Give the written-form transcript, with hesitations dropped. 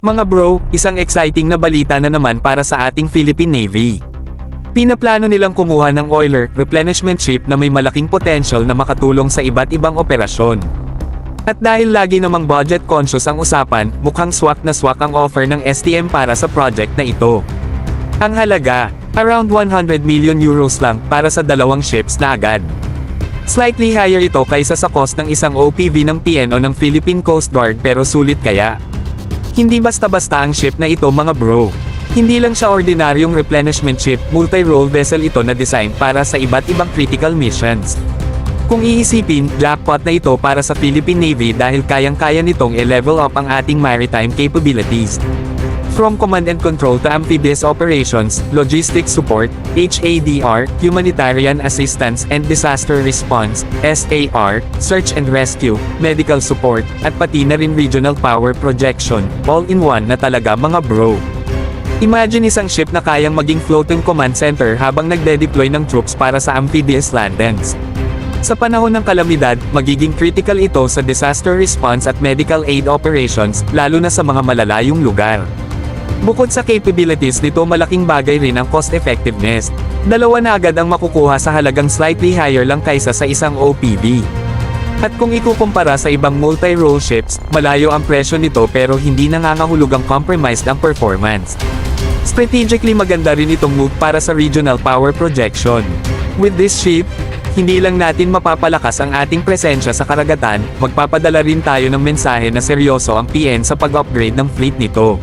Mga bro, isang exciting na balita na naman para sa ating Philippine Navy. Pinaplano nilang kumuha ng oiler replenishment ship na may malaking potential na makatulong sa iba't ibang operasyon. At dahil lagi namang budget conscious ang usapan, mukhang swak na swak ang offer ng STM para sa project na ito. Ang halaga, around 100 million euros lang para sa dalawang ships na agad. Slightly higher ito kaysa sa cost ng isang OPV ng PNO ng Philippine Coast Guard pero sulit kaya. Hindi basta-basta ang ship na ito mga bro. Hindi lang siya ordinaryong replenishment ship, multi-role vessel ito na design para sa iba't ibang critical missions. Kung iisipin, jackpot na ito para sa Philippine Navy dahil kayang-kaya nitong i-level up ang ating maritime capabilities. From command and control to amphibious operations, logistics support, HADR, humanitarian assistance and disaster response, SAR, search and rescue, medical support, at pati na rin regional power projection, all-in-one na talaga mga bro. Imagine isang ship na kayang maging floating command center habang nagde-deploy ng troops para sa amphibious landings. Sa panahon ng kalamidad, magiging critical ito sa disaster response at medical aid operations, lalo na sa mga malalayong lugar. Bukod sa capabilities nito, malaking bagay rin ang cost effectiveness. Dalawa na agad ang makukuha sa halagang slightly higher lang kaysa sa isang OPV. At kung ikukumpara sa ibang multi-role ships, malayo ang presyo nito pero hindi nangangahulugang compromised ang performance. Strategically maganda rin itong move para sa regional power projection. With this ship, hindi lang natin mapapalakas ang ating presensya sa karagatan, magpapadala rin tayo ng mensahe na seryoso ang PN sa pag-upgrade ng fleet nito.